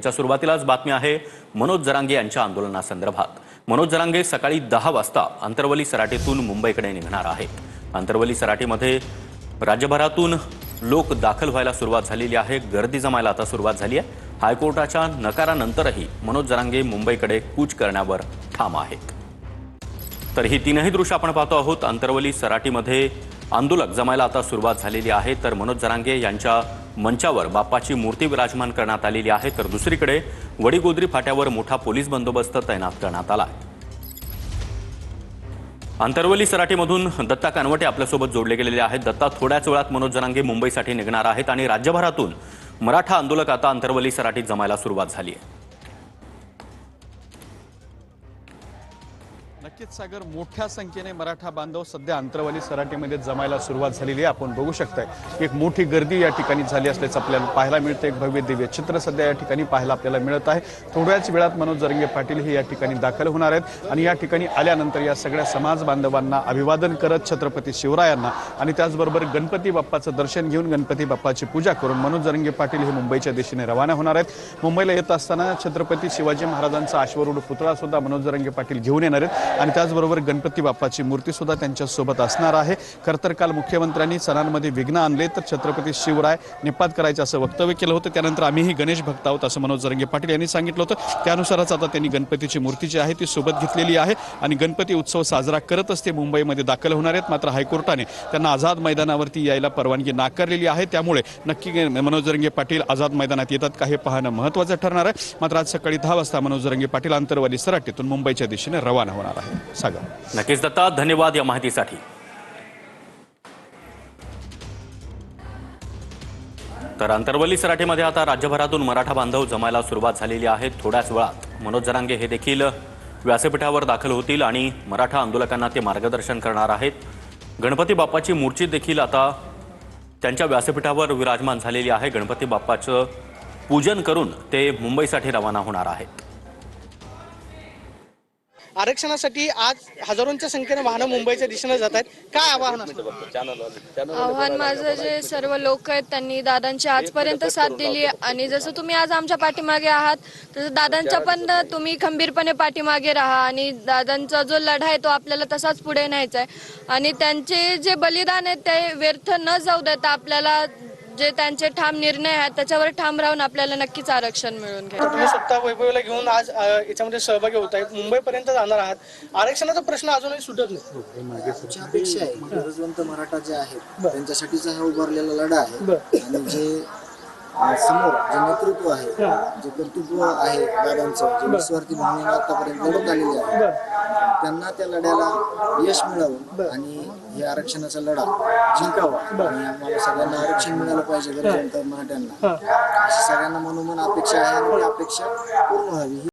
सुरुवातीलाच बातमी आहे मनोज जरांगे यांच्या आंदोलनासंदर्भात। मनोज जरांगे सकाळी 10 वाजता अंतरवली सराटीतून मुंबईकडे निघणार आहेत। अंतरवली सराटीमध्ये राज्यभरातून लोक दाखल व्हायला सुरुवात झालेली आहे। गर्दी जमायला आता सुरुवात झाली आहे। हायकोर्टाच्या नकारानंतरही मनोज जरांगे मुंबईकडे कूच करण्यावर ठाम आहेत। तर ही तीनही दृश्य आपण पाहतो आहोत। अंतरवली सराटीमध्ये आंदोलक जमायला आता सुरुवात झालेली आहे। तर मनोज जरांगे यांच्या मंचावर बाप्पाची मूर्ती विराजमान करण्यात आलेली आहे। तर दुसरीकडे वडीगोद्री फाट्यावर मोठा पोलीस बंदोबस्त तैनात करण्यात आला आहे। अंतरवली सराटीमधून दत्ता कानवटे आपल्यासोबत जोडले गेलेले आहेत। दत्ता, थोड्याच वेळात मनोज जरांगे मुंबईसाठी निघणार आहेत आणि राज्यभरातून मराठा आंदोलक आता अंतरवली सराटीत जमायला सुरुवात झाली आहे। नक्कीच सागर, मोठ्या संख्येने मराठा बांधव सध्या अंतरवली सराटीमध्ये जमायला सुरुवात झालेली आहे। आपण बघू शकताय एक मोठी गर्दी या ठिकाणी झाली असल्याचं आपल्याला पाहायला मिळतं। एक भव्य दिव्य चित्र सध्या या ठिकाणी पाहायला आपल्याला मिळत आहे। थोड्याच वेळात मनोज जरांगे पाटील हे या ठिकाणी दाखल होणार आहेत आणि या ठिकाणी आल्यानंतर या सगळ्या समाज बांधवांना अभिवादन करत छत्रपती शिवरायांना आणि त्याचबरोबर गणपती बाप्पाचं दर्शन घेऊन गणपती बाप्पाची पूजा करून मनोज जरांगे पाटील हे मुंबईच्या दिशेने रवाना होणार आहेत। मुंबईला येत असताना छत्रपती शिवाजी महाराजांचा अश्वारूढ पुतळा सुद्धा मनोज जरांगे पाटील घेऊन येणार आहेत आणि त्याचबरोबर गणपती बाप्पाची मूर्ती सुद्धा त्यांच्या सोबत असणार आहे। खरतर काल मुख्यमंत्र्यांनी सणांमध्ये विघ्न आणले तर छत्रपती शिवराय निपात करायचं असं वक्तव्य केलं होतं। त्यानंतर आम्हीही गणेश भक्त आहोत असं मनोज जरांगे पाटील यांनी सांगितलं होतं। त्यानुसारच आता त्यांनी गणपतीची मूर्ती जी आहे ती सोबत घेतलेली आहे आणि गणपती उत्सव साजरा करतच ते मुंबईमध्ये दाखल होणार आहेत। मात्र हायकोर्टाने त्यांना आझाद मैदानावरती यायला परवानगी नाकारलेली आहे। त्यामुळे नक्की मनोज जरांगे पाटील आझाद मैदानात येतात का हे पाहणं महत्त्वाचं ठरणार आहे। मात्र आज सकाळी 10 वाजता मनोज जरांगे पाटील अंतरवली सराटीतून मुंबईच्या दिशेने रवाना होणार आहे। नक्कीच दत्ता, धन्यवाद या माहितीसाठी। तर अंतरवली सराटीमध्ये आता राज्यभरातून मराठा बांधव जमायला सुरुवात झालेली आहे। थोड्याच वेळात मनोज जरांगे हे देखील व्यासपीठावर दाखल होतील आणि मराठा आंदोलकांना ते मार्गदर्शन करणार आहेत। गणपती बाप्पाची मूर्ती देखील आता त्यांच्या व्यासपीठावर विराजमान झालेली आहे। गणपती बाप्पाचं पूजन करून ते मुंबईसाठी रवाना होणार आहेत। आरक्षणासाठी आज हजारोंच्या संख्येने वाहनं मुंबईच्या दिशेने जात आहेत। काय आव्हान असतं? आव्हान माझं जे सर्व लोक आहेत त्यांनी दादांची आजपर्यंत साथ दिली आणि जसं तुम्ही आज आमच्या पाठीमागे आहात तसं दादांचा पण तुम्ही खंबीरपणे पाठीमागे राहा आणि दादांचा जो लढा आहे तो आपल्याला तसाच पुढे न्यायचा आहे आणि त्यांचे जे बलिदान आहे ते व्यर्थ न जाऊ देता आपल्याला जे त्यांचे ठाम निर्णय आहेत त्याच्यावर ठाम राहून आपल्याला नक्कीच आरक्षण मिळून घ्यायचं। तुम्ही सत्ता वैभवला घेऊन आज याच्यामध्ये सहभागी होत आहेत, मुंबईपर्यंत जाणार आहात। आरक्षणाचा प्रश्न अजूनही सुटत नाही। अपेक्षा आहे गरजवंत मराठा जे आहेत त्यांच्यासाठीचा हा उभारलेला लढा आहे आणि जे समोर जे नेतृत्व आहे जे कर्तृत्व आहे दादांचं जे निस्वार्थी भावनेने आतापर्यंत लढत आलेले आहे त्यांना त्या लढ्याला यश मिळावं आणि हे आरक्षणाचा लढा जिंकावा आणि आम्हाला सगळ्यांना आरक्षण मिळालं पाहिजे गरजवंत मराठ्यांना अशी सगळ्यांना मनोमन अपेक्षा आहे आणि ती अपेक्षा पूर्ण व्हावी।